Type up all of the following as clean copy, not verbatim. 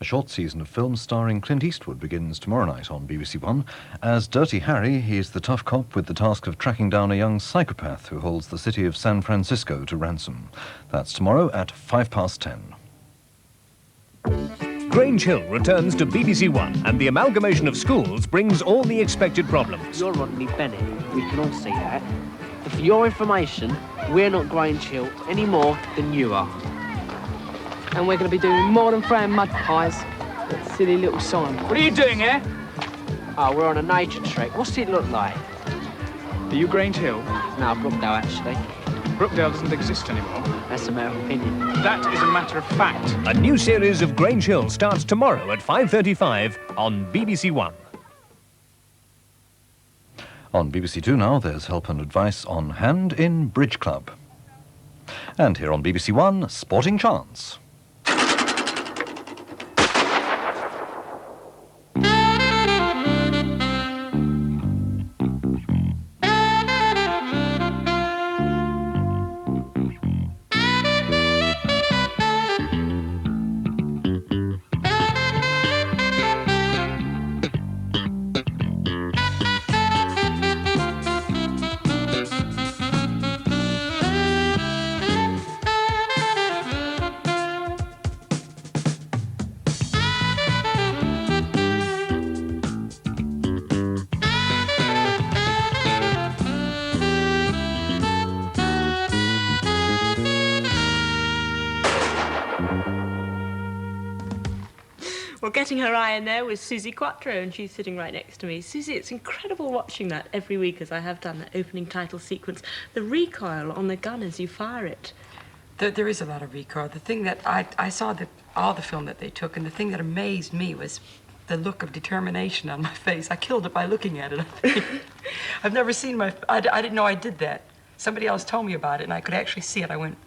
A short season of films starring Clint Eastwood begins tomorrow night on BBC1. As Dirty Harry, he is the tough cop with the task of tracking down a young psychopath who holds the city of San Francisco to ransom. That's tomorrow at 10:05. Grange Hill returns to BBC1, and the amalgamation of schools brings all the expected problems. You're Rodney Bennett, we can all see that. But for your information, we're not Grange Hill any more than you are. And we're going to be doing more than throwing mud pies. That silly little sign. What are you doing here? Oh, we're on a nature trek. What's it look like? Are you Grange Hill? No, Brookdale, actually. Brookdale doesn't exist anymore. That's a matter of opinion. That is a matter of fact. A new series of Grange Hill starts tomorrow at 5:35 on BBC1. On BBC2 now, there's help and advice on hand in Bridge Club. And here on BBC1, Sporting Chance. Well, getting her eye in there was Suzi Quatro, and she's sitting right next to me. Susie, it's incredible watching that every week, as I have done, that opening title sequence. The recoil on the gun as you fire it. There is a lot of recoil. The thing that I saw all the film that they took, and the thing that amazed me was the look of determination on my face. I killed it by looking at it, I think. I've never seen I didn't know I did that. Somebody else told me about it, and I could actually see it. I went,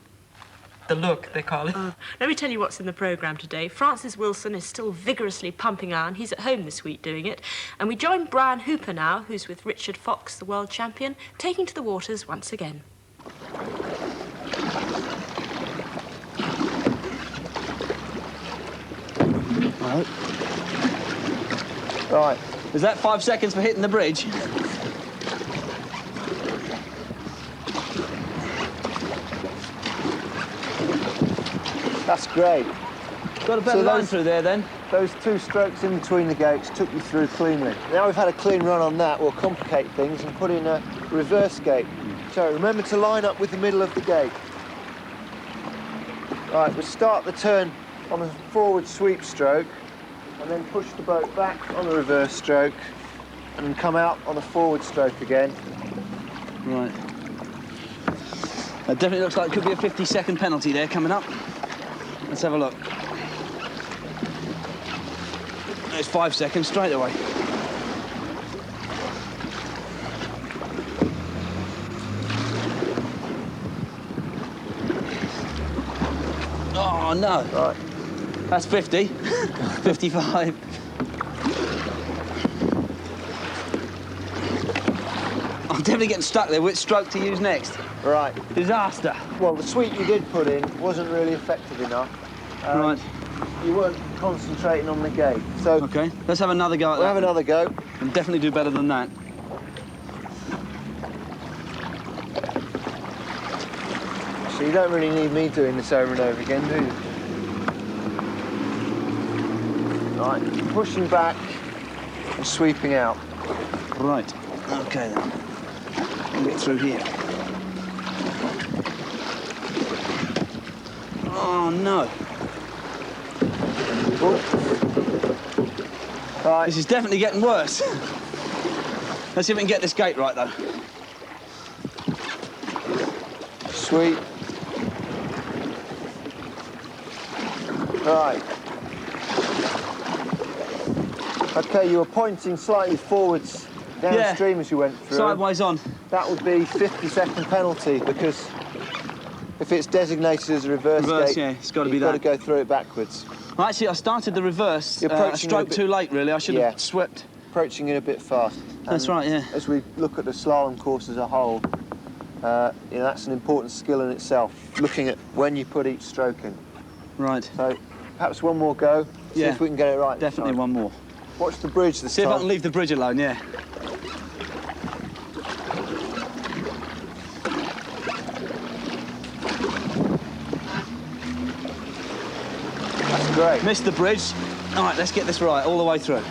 the look, they call it. Let me tell you what's in the programme today. Francis Wilson is still vigorously pumping iron. He's at home this week doing it. And we join Brian Hooper now, who's with Richard Fox, the world champion, taking to the waters once again. Right. Is that 5 seconds for hitting the bridge? That's great. Got a better line through there then? Those 2 strokes in between the gates took you through cleanly. Now we've had a clean run on that, we'll complicate things and put in a reverse gate. So remember to line up with the middle of the gate. Right, we'll start the turn on a forward sweep stroke and then push the boat back on a reverse stroke and then come out on a forward stroke again. Right. That definitely looks like it could be a 50-second penalty there coming up. Let's have a look. There's 5 seconds straight away. Oh, no. Right. That's 50. 55. I'm definitely getting stuck there. Which stroke to use next? Right. Disaster. Well, the sweep you did put in wasn't really effective enough. Right. You weren't concentrating on the gate. So OK, let's have another go at that. We'll have another go. And definitely do better than that. So you don't really need me doing this over and over again, do you? Right, pushing back and sweeping out. Right. OK, then. We'll get through here. Oh, no. Right. This is definitely getting worse. Let's see if we can get this gate right, though. Sweep. Right. OK, you were pointing slightly forwards downstream as you went through. Sideways on. That would be 50-second penalty because if it's designated as a reverse gate, yeah, it's got to be you've got that. to go through it backwards. Well, actually, I started the reverse a stroke too late, really. I should have swept. Approaching it a bit fast. That's right, yeah. As we look at the slalom course as a whole, that's an important skill in itself, looking at when you put each stroke in. Right. So perhaps one more go. See if we can get it right. Definitely one more. Watch the bridge this time. See if I can leave the bridge alone, yeah. That's great. Missed the bridge. All right, let's get this right all the way through.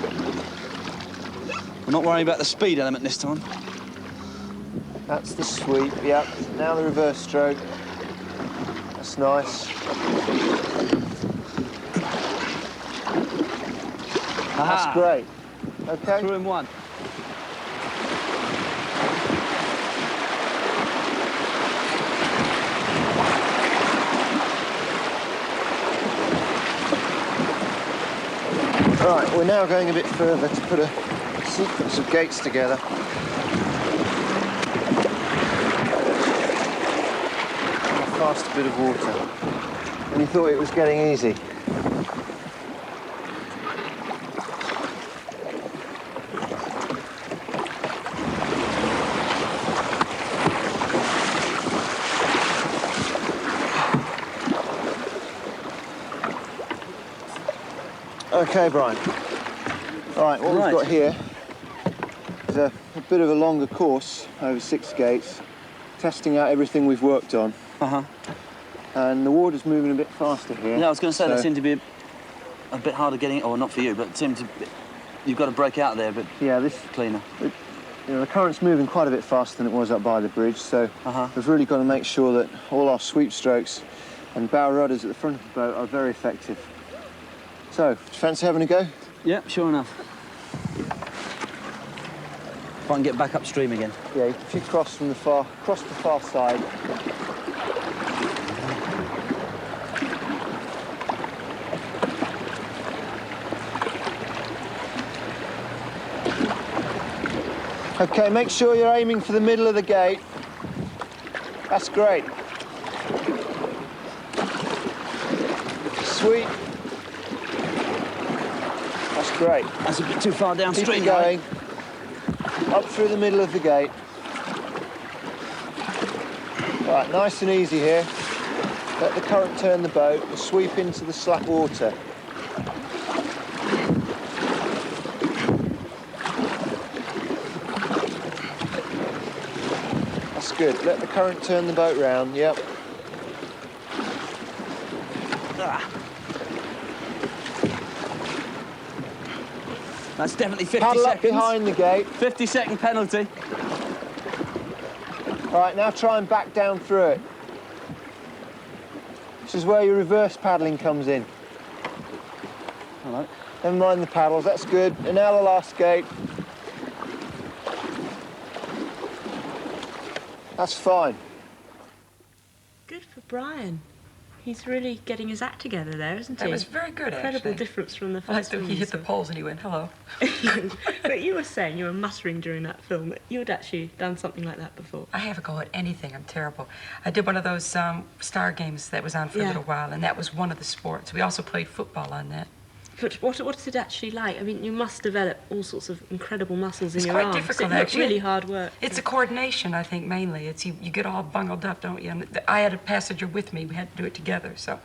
I'm not worrying about the speed element this time. That's the sweep, yep. Now the reverse stroke. That's nice. That's great. Okay. Through in one. Right, we're now going a bit further to put a sequence of gates together. A fast bit of water. And you thought it was getting easy. Okay, Brian. All right, what we've got here is a bit of a longer course over 6 gates, testing out everything we've worked on. And the water's moving a bit faster here. Yeah, I was going to say, that seemed to be a bit harder getting, or not for you, but it seemed to be, you've got to break out there a bit cleaner. You know, the current's moving quite a bit faster than it was up by the bridge, so we've really got to make sure that all our sweep strokes and bow rudders at the front of the boat are very effective. So, do you fancy having a go? Yeah, sure enough. If I can get back upstream again. Yeah, if you cross the far side. Okay, make sure you're aiming for the middle of the gate. That's great. Sweet. That's great. That's a bit too far downstream. Keep it going. Up through the middle of the gate. Right, nice and easy here. Let the current turn the boat and sweep into the slack water. That's good. Let the current turn the boat round, yep. That's definitely 50 Paddle seconds. up behind the gate. 50-second penalty. All right, now try and back down through it. This is where your reverse paddling comes in. Hello. Never mind the paddles, that's good. And now the last gate. That's fine. Good for Brian. He's really getting his act together there, isn't he? That was very good, Incredible actually. difference from the I first thought one. he hit the poles and he went, hello. But you were saying, you were muttering during that film, that you had actually done something like that before. I have a go at anything. I'm terrible. I did one of those star games that was on for a little while, and that was one of the sports. We also played football on that. But what is it actually like? I mean, you must develop all sorts of incredible muscles in your arms. It's quite difficult, It's actually. really hard work. It's a coordination, I think, mainly. It's you get all bungled up, don't you? And I had a passenger with me. We had to do it together, so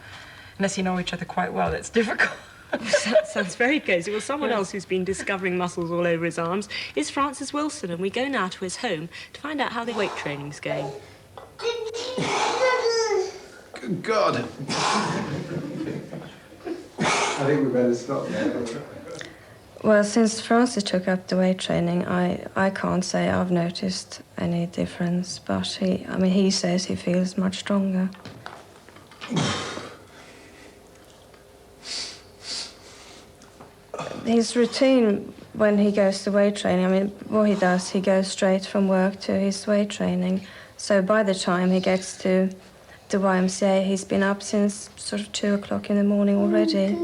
unless you know each other quite well, it's difficult. That sounds very cozy. Well, someone else who's been discovering muscles all over his arms is Francis Wilson, and we go now to his home to find out how the weight training's going. Good God. I think we better stop now. Well, since Francis took up the weight training, I can't say I've noticed any difference, but he says he feels much stronger. His routine when he goes to weight training, what he does, he goes straight from work to his weight training. So by the time he gets to the YMCA, he's been up since sort of 2 o'clock in the morning already.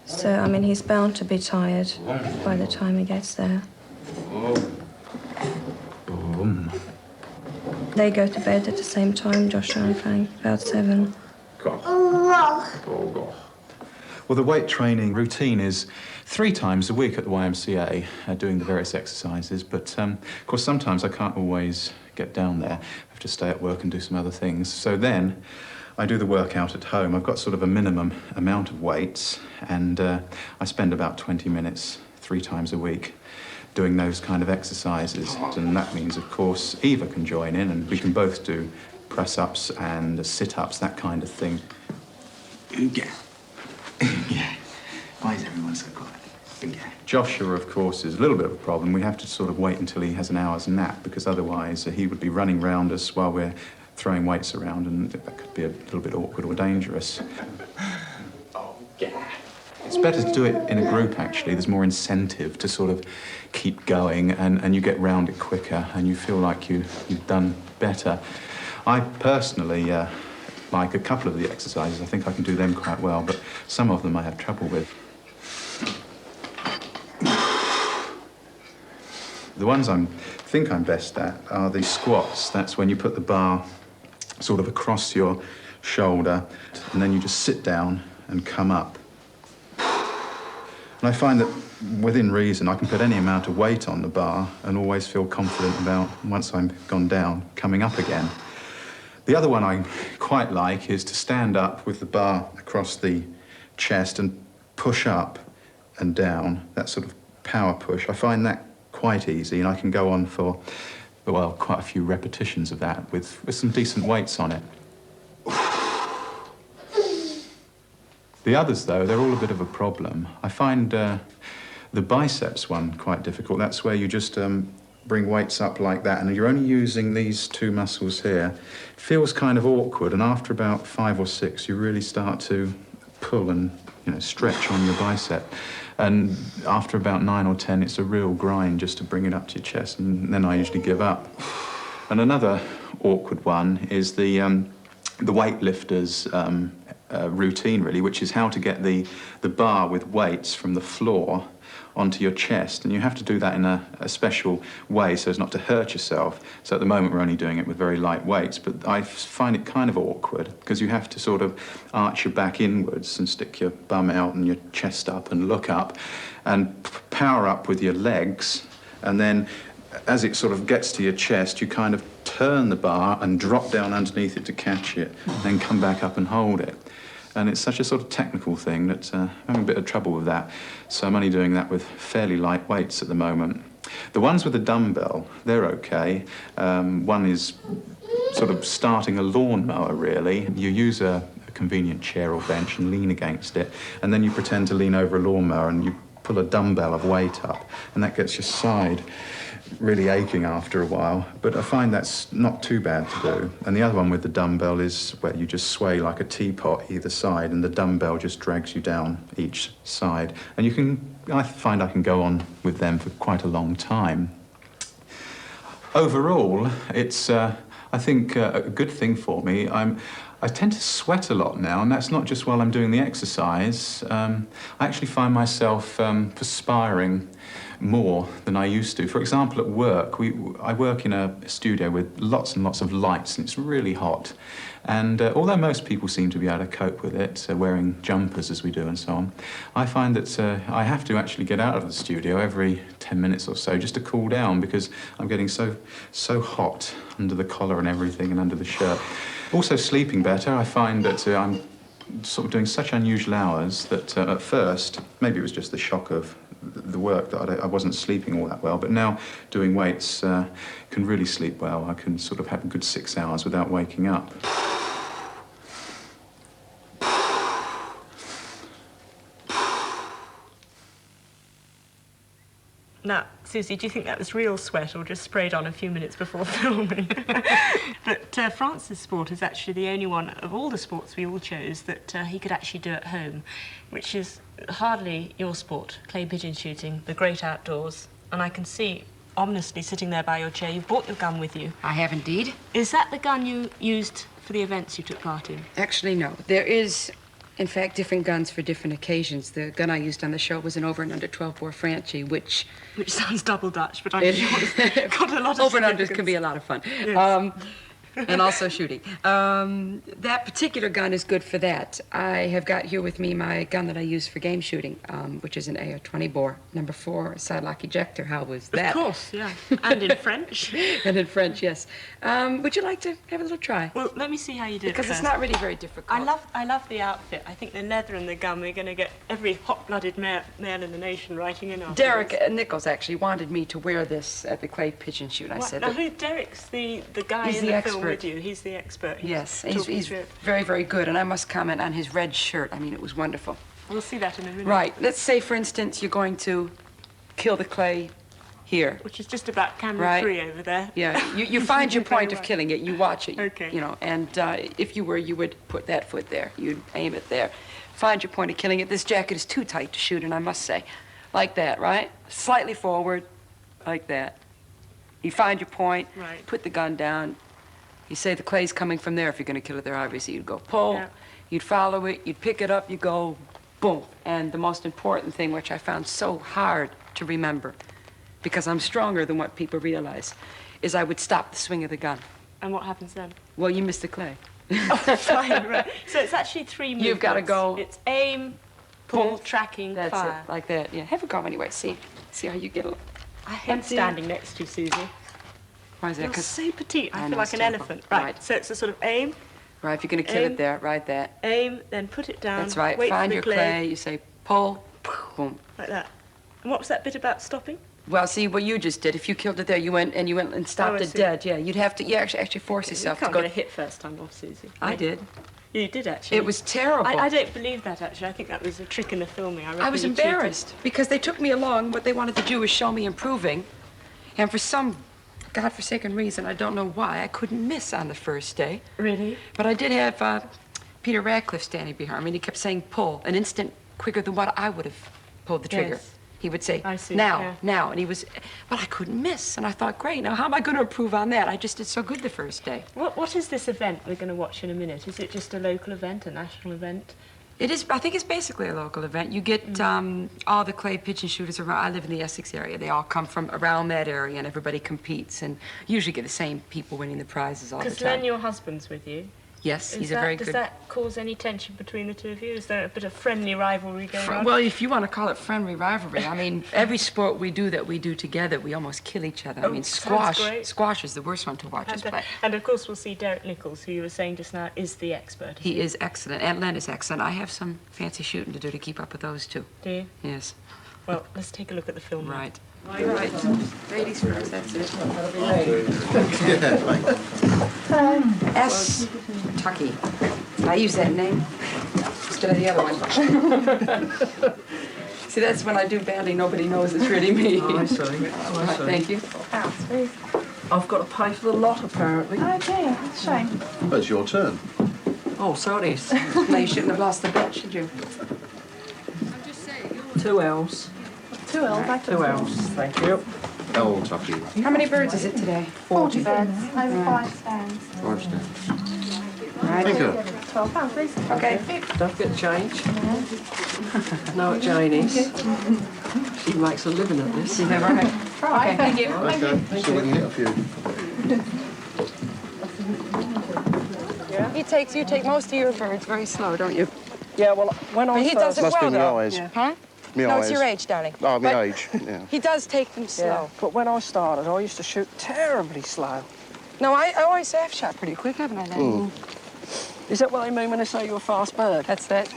So, he's bound to be tired by the time he gets there. They go to bed at the same time, Joshua and Frank, about 7. Well, the weight training routine is 3 times a week at the YMCA, doing the various exercises. But, of course, sometimes I can't always get down there. I have to stay at work and do some other things. So then I do the workout at home. I've got sort of a minimum amount of weights, and I spend about 20 minutes 3 times a week doing those kind of exercises. And that means, of course, Eva can join in, and we can both do press-ups and sit-ups, that kind of thing. Yeah. Yeah. Why is everyone so quiet? Yeah. Joshua, of course, is a little bit of a problem. We have to sort of wait until he has an hour's nap, because otherwise he would be running round us while we're throwing weights around, and that could be a little bit awkward or dangerous. Oh, yeah. It's better to do it in a group, actually. There's more incentive to sort of keep going, and you get round it quicker, and you feel like you've done better. I personally like a couple of the exercises. I think I can do them quite well, but some of them I have trouble with. The ones I think I'm best at are the squats. That's when you put the bar sort of across your shoulder, and then you just sit down and come up. And I find that within reason, I can put any amount of weight on the bar and always feel confident about, once I'm gone down, coming up again. The other one I quite like is to stand up with the bar across the chest and push up and down, that sort of power push. I find that quite easy, and I can go on for, well, quite a few repetitions of that with some decent weights on it. The others, though, they're all a bit of a problem. I find the biceps one quite difficult. That's where you just bring weights up like that, and you're only using these 2 muscles here. It feels kind of awkward, and after about 5 or 6, you really start to pull and, stretch on your bicep. And after about 9 or 10, it's a real grind just to bring it up to your chest, and then I usually give up. And another awkward one is the weightlifter's routine, really, which is how to get the bar with weights from the floor onto your chest. And you have to do that in a special way so as not to hurt yourself. So at the moment, we're only doing it with very light weights, but I find it kind of awkward because you have to sort of arch your back inwards and stick your bum out and your chest up and look up and power up with your legs. And then as it sort of gets to your chest, you kind of turn the bar and drop down underneath it to catch it, then come back up and hold it. And it's such a sort of technical thing that I'm having a bit of trouble with that. So I'm only doing that with fairly light weights at the moment. The ones with the dumbbell, they're okay. One is sort of starting a lawnmower, really. You use a convenient chair or bench and lean against it, and then you pretend to lean over a lawnmower and you pull a dumbbell of weight up, and that gets your side really aching after a while, but I find that's not too bad to do. And the other one with the dumbbell is where you just sway like a teapot either side, and the dumbbell just drags you down each side. And I find I can go on with them for quite a long time. Overall, it's, I think, a good thing for me. I tend to sweat a lot now, and that's not just while I'm doing the exercise. I actually find myself perspiring more than I used to. For example, at work, I work in a studio with lots and lots of lights, and it's really hot. And although most people seem to be able to cope with it, wearing jumpers as we do and so on, I find that I have to actually get out of the studio every 10 minutes or so just to cool down, because I'm getting so hot under the collar and everything and under the shirt. Also sleeping better. I find that I'm sort of doing such unusual hours that at first, maybe it was just the shock of the work that I wasn't sleeping all that well, but now doing weights can really sleep well. I can sort of have a good 6 hours without waking up. Now, Susie, do you think that was real sweat or just sprayed on a few minutes before filming? But France's sport is actually the only one of all the sports we all chose that he could actually do at home, which is hardly your sport, clay pigeon shooting, the great outdoors. And I can see, ominously sitting there by your chair, you've brought your gun with you. I have indeed. Is that the gun you used for the events you took part in? Actually, no. There is, in fact, different guns for different occasions. The gun I used on the show was an over and under 12-bore Franchi, which sounds double Dutch, but I'm sure it's got a lot of over and unders can be a lot of fun. Yes. And also shooting. That particular gun is good for that. I have got here with me my gun that I use for game shooting, which is an AR-20 bore, number 4 sidelock ejector. How was that? Of course, yeah. And in French. And in French, yes. Would you like to have a little try? Well, let me see how you do it Because first. it's not really very difficult. I love the outfit. I think the leather and the gun, we're going to get every hot-blooded male in the nation writing in after Derek Nichols actually wanted me to wear this at the clay pigeon shoot. I said, now, Derek's the guy he's in the the expert. film with you. He's the expert. Yes, he's very, very good. And I must comment on his red shirt. I mean, it was wonderful. We'll see that in a minute. Right. Let's say, for instance, you're going to kill the clay here. Which is just about camera 3 over there. Yeah. You find your point of killing it. You watch it. Okay. You know, and if you were, you would put that foot there. You'd aim it there. Find your point of killing it. This jacket is too tight to shoot, and I must say, like that, right? Slightly forward, like that. You find your point, put the gun down. You say the clay's coming from there if you're going to kill it there, obviously. You'd go pull, you'd follow it, you'd pick it up, you go boom. And the most important thing, which I found so hard to remember, because I'm stronger than what people realize, is I would stop the swing of the gun. And what happens then? Well, you miss the clay. Oh, fine, right. So it's actually 3 movements. You've got to go. It's aim, pull, tracking, That's fire. it, like that. Yeah, have a go anyway. See how you get along. I hate standing next to you, Susie. Why is that? You're so petite. I feel know, like it's an terrible. elephant. Right. So it's a sort of aim. Right, if you're going to kill it there, right there. Aim, then put it down. That's right. Wait Find for your the clay. You say pull, boom. Like that. And what was that bit about stopping? Well, see what you just did. If you killed it there, you went and stopped I it see. dead. Yeah, you'd have to. You actually force yourself You can't to go. get a hit first time off, Susie. I did. You did actually. It was terrible. I don't believe that actually. I think that was a trick in the filming. I was embarrassed because they took me along. What they wanted to do was show me improving, and for some godforsaken reason, I don't know why, I couldn't miss on the first day. Really? But I did have Peter Radcliffe standing behind me, and he kept saying pull, an instant quicker than what I would have pulled the trigger. Yes. He would say, I see, now, yeah. now, and he was, but I couldn't miss, and I thought, great, now how am I going to improve on that? I just did so good the first day. What is this event we're going to watch in a minute? Is it just a local event, a national event? It is, I think it's basically a local event. You get all the clay pigeon shooters around. I live in the Essex area. They all come from around that area, and everybody competes, and usually get the same people winning the prizes all the time. Because then your husband's with you. Yes, he's a very good... Does that cause any tension between the two of you? Is there a bit of friendly rivalry going on? Well, if you want to call it friendly rivalry, I mean, every sport we do together, we almost kill each other. I mean, squash is the worst one to watch us play. And of course, we'll see Derek Nichols, who you were saying just now is the expert. He is excellent. Aunt Len is excellent. I have some fancy shooting to do to keep up with those two. Do you? Yes. Well, let's take a look at the film. Right. Right. Ladies first, that's it. S. Tucky. I use that name instead of the other one. See, that's when I do badly, nobody knows it's really me. Oh, I see. Right, thank you. I've got to pay for the lot, apparently. Oh dear, that's a shame. Well, it's your turn. Oh, so it is. No, you shouldn't have lost the bet, should you? 2 L's. 2 L's, I 2 L's, thank you. L, Tucky. How many birds is it today? 40 birds, over 5 stands. 5 stands. Right. Thank you. £12, please. Okay. Don't get change. Know what Jane is. She makes a living at this. Is that right? Right, Okay, thank you. Okay, so we can hit a few. You take most of your birds very slow, don't you? Yeah, well, when I But he does it Must well, be my though. eyes. Huh? Me No, eyes. it's your age, darling. Oh, my But age, yeah. He does take them slow. Yeah, but when I started, I used to shoot terribly slow. No, I always have shot pretty quick, haven't I, then? Is that what they mean when they say you're a fast bird? That's that.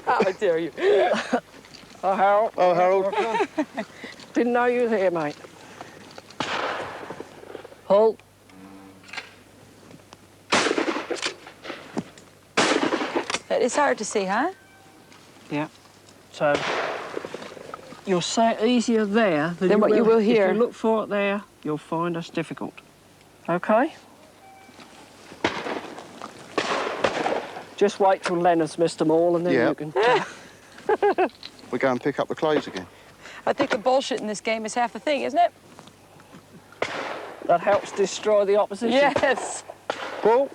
How dare you? Oh, Harold. Oh, Harold. Didn't know you were here, mate. Hull. It's hard to see, huh? Yeah. So, you'll say it easier there Than what you will here. If you look for it there, you'll find us difficult. Okay? Just wait till Len has missed them all and then Yeah. you can... We go and pick up the clays again. I think the bullshit in this game is half the thing, isn't it? That helps destroy the opposition. Yes. Pull.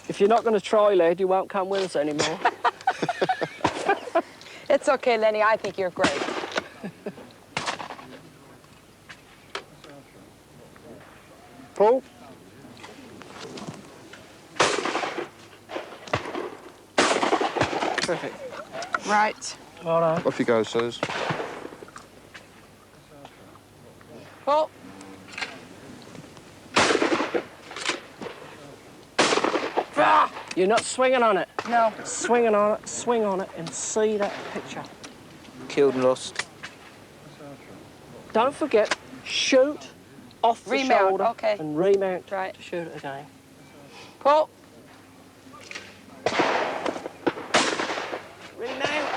If you're not going to try, lad, you won't come with us anymore. okay, Lenny. I think you're great. Paul? Perfect. Right. All right. Off you go, Suze. Pull. Ah! You're not swinging on it. No. Swinging on it, swing on it, and see that picture. Killed and lost. Don't forget, shoot off the Remount, shoulder okay. and remount Right. to shoot it again. Pull. Remount.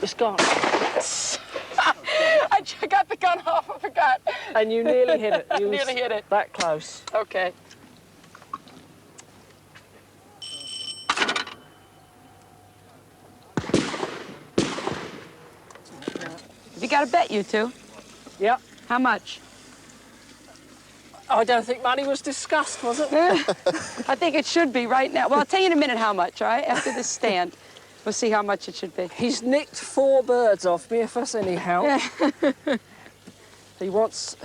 It's gone. I got the gun off. I forgot. And you nearly hit it. You was Nearly hit it. That close. Okay. Have you got a bet, you two? Yep. How much? I don't think money was discussed, was it? I think it should be right now. Well, I'll tell you in a minute how much, all right? After this stand. We'll see how much it should be. He's nicked 4 birds off me, if that's any help. Yeah. He wants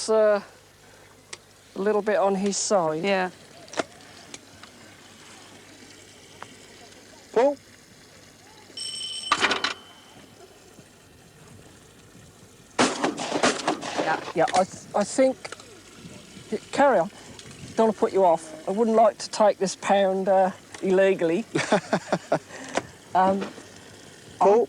a little bit on his side. Yeah. Paul? Yeah, I think... Carry on. Don't want to put you off. I wouldn't like to take this pound illegally. Paul?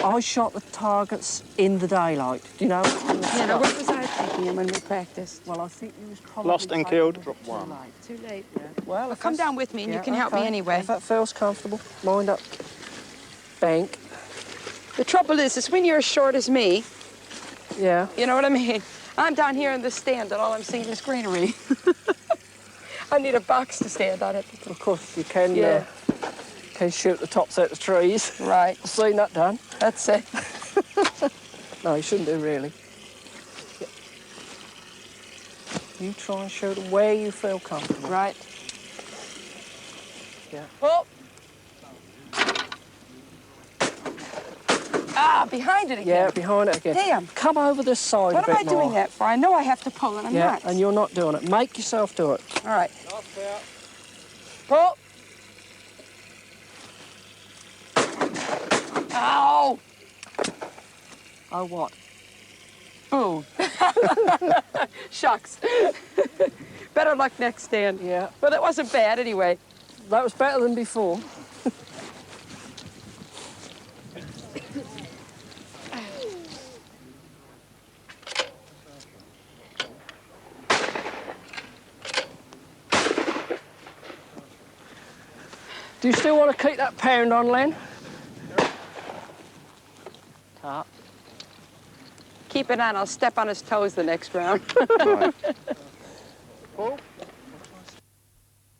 I shot the targets in the daylight, do you know? Yeah, now what was I thinking when we practiced? Well, I think you was probably... Lost and killed. Drop one. Too late, yeah. Well, if Come that's- down with me and yeah, you can help me okay. anyway. If that feels comfortable, mind up. Bank. The trouble is when you're as short as me, Yeah. you know what I mean? I'm down here in the stand and all I'm seeing is greenery. I need a box to stand on it. Of course, you can, Yeah. can shoot the tops out of the trees. Right. Seen that done. That's it. No, you shouldn't do, really. You try and shoot them where you feel comfortable. Right. Yeah. Pull. Ah, behind it again. Yeah, behind it again. Damn. Come over this side What a am bit I doing more. that for? I know I have to pull and I'm Yeah, not. and you're not doing it. Make yourself do it. All right. Pull. Ow! Oh, what? Boom. Shucks. Better luck next stand. Yeah. But it wasn't bad anyway. That was better than before. Do you still want to keep that pound on, Len? Top. Keep it on. I'll step on his toes the next round. Right.